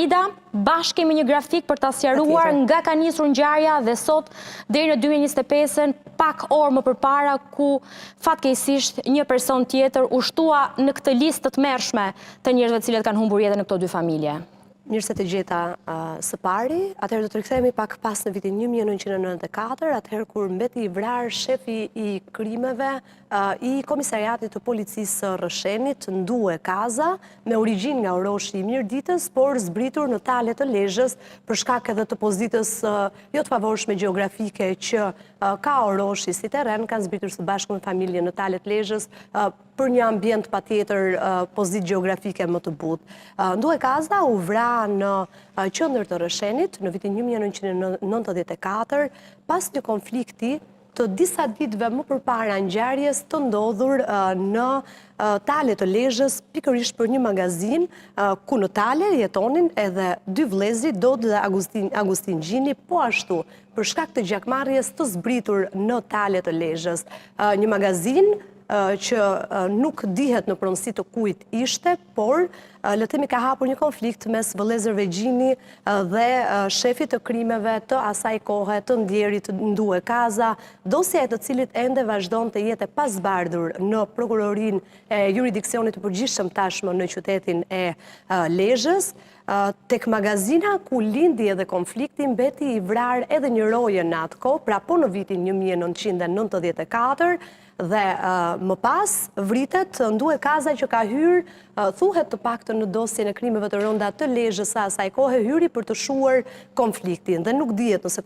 Frida, bashkë kemi një grafik për ta sqaruar nga ka nisur ngjarja dhe sot deri në 2025-ën, pak orë më përpara, ku fatkeqësisht një person tjetër u shtua në këtë listë të tmerrshme të njerëzve të cilët kanë humbur jetën në këto dy familje. Mirë se të gjeta së pari, atëherë do të rikthehemi pak pas në vitin 1994, atëherë kur mbeti i vrarë shefi i krimeve i Komisariatit të Policisë së Rrëshenit, Ndue Kaza, me origjinë nga Oroshi i Mirditës, por zbritur në Tale të Lezhës për shkak edhe të pozitës jo të favorshme gjeografike që ka Oroshi si terren, kanë zbritur së bashku me familjen në Tale të Lezhës për një ambient patjetër pozitë gjeografike më të butë. Ndue Kaza u vra në qendër të Rrëshenit në vitin 1994 pas një konflikti të disa ditëve më përpara ngjarjes të ndodhur në Tale të Lezhës, pikërisht për një magazin ku në Tale jetonin edhe dy vëllezrit, Dodi dhe Agustin Gjini, po ashtu për shkak të gjakmarrjes të zbritur në Tale të Lezhës. Një magazin që nuk dihet në pronësi të kujt ishte, por le të themi ka hapur një konflikt mes vëllezërve Gjini dhe shefit të krimeve të asaj kohe, të ndjerit Ndue Kaza, dosja e të cilit ende vazhdon të jetë pasbardhur në prokurorinë e juridiksionit të përgjithshëm tashmë në qytetin e Lezhës. Tek magazina ku lindi edhe konflikti mbeti i vrarë edhe një roje në atë kohë, pra po në vitin 1994, dhe më pas vritet Ndue Kaza që ka hyrë, thuhet të paktën në dosjen e krimeve të rënda të Lezhës së asaj kohe, hyri për të shuar konfliktin. Dhe nuk dihet nëse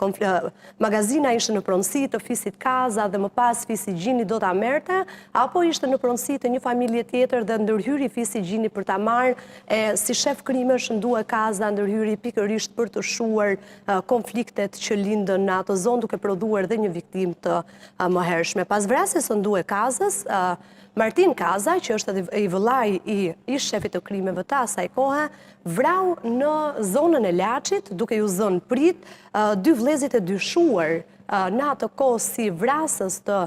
magazina ishte në pronësi të fisit Kaza dhe më pas fisi Gjini do ta merrte, apo ishte në pronësi të një familje tjetër dhe ndërhyri fisi Gjini për ta marrë si shef krimesh Ndue Kaza ndërhyri pikërisht për të shuar konfliktet që lindën në atë zonë, duke prodhuar dhe një viktimë të mëhershme. Pas vrasjes së Ndue Kazës, Martin Kaza, që është edhe i vëllai i ish shefit të krimeve të asaj kohe, vrau në zonën e Laçit, duke ju zënë prit dy vëllezrit e dyshuar në atë kohë si vrasës të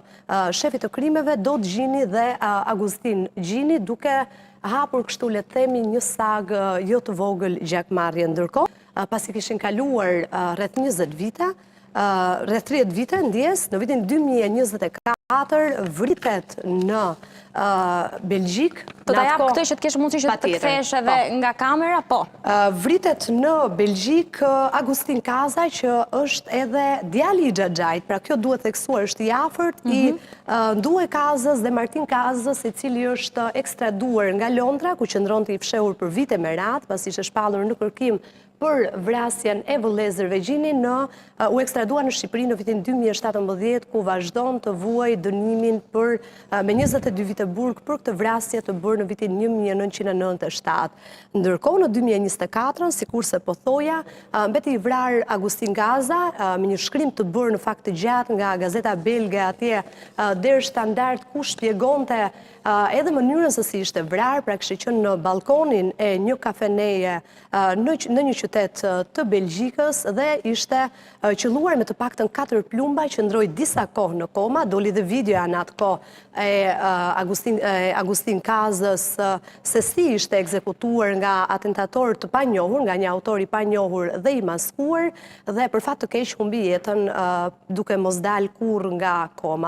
shefit të krimeve, Dodi Gjini dhe Agustin Gjini, duke hapur kështu le të themi një sag jo të vogël gjakmarrje. Ndërkohë, pasi kishin kaluar rreth 20 vite, rreth 30 vite ndjes, në vitin 2024 vritet në Belgjik. Të ta jap këtë që të kesh mundësi që të kthesh edhe nga kamera, po. Vritet në Belgjik Agustin Kaza, që është edhe djali i Xhaxhait, pra kjo duhet theksuar, është i afërt i Ndue Kazës dhe Martin Kazës, i cili është ekstraduar nga Londra, ku qëndronte i fshehur për vite me radhë, pasi ishte shpallur në kërkim për vrasjen e vëllezërve Gjini, u ekstradua në Shqipëri në vitin 2017, ku vazhdon të vuaj dënimin me 22 vite burg për këtë vrasje të bërë në vitin 1997. Ndërkohë në 2024, sikurse po thoja, mbeti i vrarë Agustin Kaza me një shkrim të bërë në fakt të gjatë nga gazeta belge atje Der Standard, ku shpjegonte edhe mënyrën se si ishte vrarë, pra kishte qenë në balkonin e një kafeneje në një qytet të Belgjikës dhe ishte qelluar me të paktën 4 plumba, që ndroi disa kohë në koma, doli dhe videoja në atë kohë e Agustin Kazës se si ishte ekzekutuar nga atentator të panjohur, nga një autor i panjohur dhe i maskuar, dhe për fat të keq humbi jetën duke mos dalë kurrë nga koma.